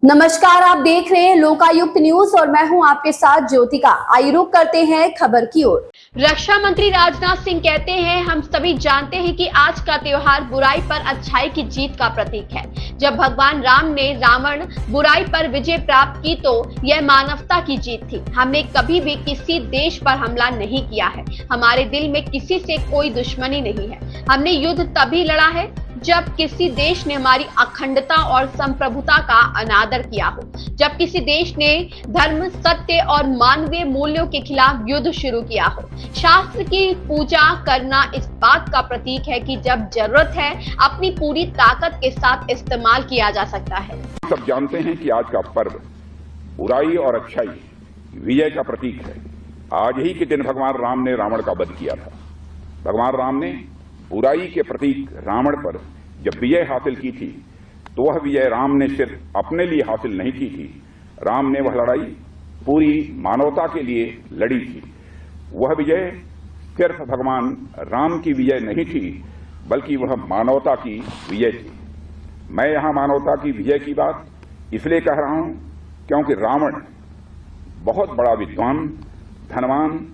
नमस्कार, आप देख रहे हैं लोकायुक्त न्यूज और मैं हूं आपके साथ ज्योतिका। आइए रुक करते हैं खबर की ओर। रक्षा मंत्री राजनाथ सिंह कहते हैं, हम सभी जानते हैं कि आज का त्योहार बुराई पर अच्छाई की जीत का प्रतीक है। जब भगवान राम ने रावण बुराई पर विजय प्राप्त की तो यह मानवता की जीत थी। हमने कभी भी किसी देश पर हमला नहीं किया है। हमारे दिल में किसी से कोई दुश्मनी नहीं है। हमने युद्ध तभी लड़ा है जब किसी देश ने हमारी अखंडता और संप्रभुता का अनादर किया हो, जब किसी देश ने धर्म, सत्य और मानवीय मूल्यों के खिलाफ युद्ध शुरू किया हो। शास्त्र की पूजा करना इस बात का प्रतीक है कि जब जरूरत है अपनी पूरी ताकत के साथ इस्तेमाल किया जा सकता है। सब जानते हैं कि आज का पर्व बुराई और अच्छाई विजय का प्रतीक है। आज ही के दिन भगवान राम ने रावण का वध किया था। भगवान राम ने बुराई के प्रतीक रावण पर जब विजय हासिल की थी तो वह विजय राम ने सिर्फ अपने लिए हासिल नहीं की थी। राम ने वह लड़ाई पूरी मानवता के लिए लड़ी थी। वह विजय सिर्फ भगवान राम की विजय नहीं थी, बल्कि वह मानवता की विजय थी। मैं यहां मानवता की विजय की बात इसलिए कह रहा हूं क्योंकि रावण बहुत बड़ा विद्वान, धनवान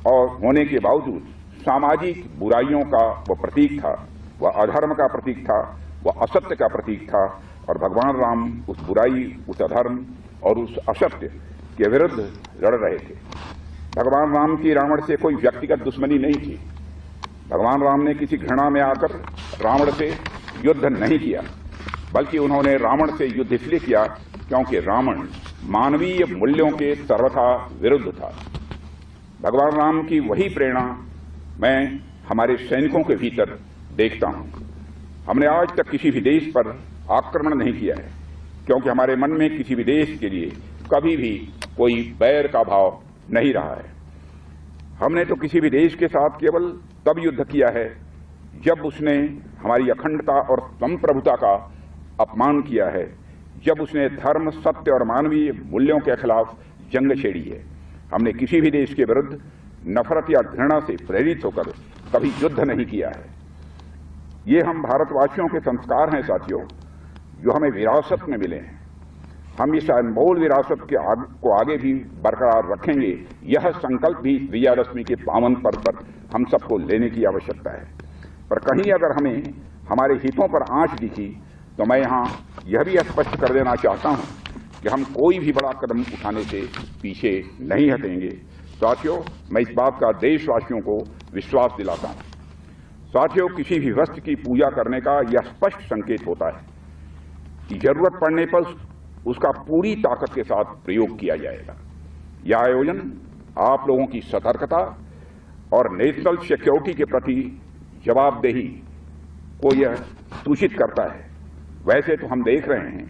और होने के बावजूद सामाजिक बुराइयों का वह प्रतीक था। वह अधर्म का प्रतीक था, वह असत्य का प्रतीक था। और भगवान राम उस बुराई, उस अधर्म और उस असत्य के विरुद्ध लड़ रहे थे। भगवान राम की रावण से कोई व्यक्तिगत दुश्मनी नहीं थी। भगवान राम ने किसी घृणा में आकर रावण से युद्ध नहीं किया, बल्कि उन्होंने रावण से युद्ध इसलिए किया क्योंकि रावण मानवीय मूल्यों के सर्वथा विरुद्ध था। भगवान राम की वही प्रेरणा मैं हमारे सैनिकों के भीतर देखता हूं। हमने आज तक किसी भी देश पर आक्रमण नहीं किया है, क्योंकि हमारे मन में किसी भी देश के लिए कभी भी कोई बैर का भाव नहीं रहा है। हमने तो किसी भी देश के साथ केवल तब युद्ध किया है जब उसने हमारी अखंडता और संप्रभुता का अपमान किया है, जब उसने धर्म, सत्य और मानवीय मूल्यों के खिलाफ जंग छेड़ी है। हमने किसी भी देश के विरुद्ध नफरत या घृणा से प्रेरित होकर कभी युद्ध नहीं किया है। ये हम भारतवासियों के संस्कार हैं साथियों, जो हमें विरासत में मिले हैं। हम इस अनमोल विरासत को आगे भी बरकरार रखेंगे। यह संकल्प भी विजयादशमी के पावन पर्व पर हम सबको लेने की आवश्यकता है। पर कहीं अगर हमें हमारे हितों पर आंच दिखी तो मैं यहाँ यह भी स्पष्ट कर देना चाहता हूँ कि हम कोई भी बड़ा कदम उठाने से पीछे नहीं हटेंगे। साथियों, मैं इस बात का देशवासियों को विश्वास दिलाता हूं। साथियों, किसी भी वस्तु की पूजा करने का यह स्पष्ट संकेत होता है कि जरूरत पड़ने पर उसका पूरी ताकत के साथ प्रयोग किया जाएगा। यह आयोजन आप लोगों की सतर्कता और नेशनल सिक्योरिटी के प्रति जवाबदेही को यह सूचित करता है। वैसे तो हम देख रहे हैं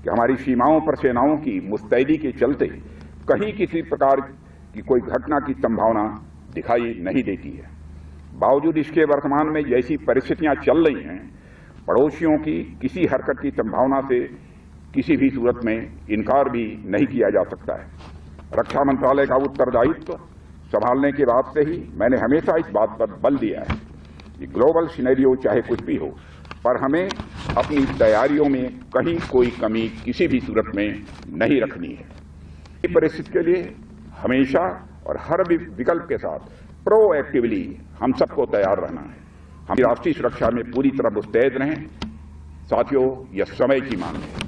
कि हमारी सीमाओं पर सेनाओं की मुस्तैदी के चलते कहीं किसी प्रकार की कोई घटना की संभावना दिखाई नहीं देती है। बावजूद इसके वर्तमान में जैसी परिस्थितियां चल रही हैं, पड़ोसियों की किसी हरकत की संभावना से किसी भी सूरत में इनकार भी नहीं किया जा सकता है। रक्षा मंत्रालय का उत्तरदायित्व संभालने के बाद से ही मैंने हमेशा इस बात पर बल दिया है कि ग्लोबल सिनेरियो चाहे कुछ भी हो, पर हमें अपनी तैयारियों में कहीं कोई कमी किसी भी सूरत में नहीं रखनी है। इस परिस्थिति के लिए हमेशा और हर विकल्प के साथ प्रोएक्टिवली हम सबको तैयार रहना है। हम राष्ट्रीय सुरक्षा में पूरी तरह मुस्तैद रहें। साथियों, यह समय की मांग है।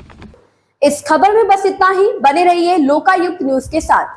इस खबर में बस इतना ही। बने रहिए लोकायुक्त न्यूज के साथ।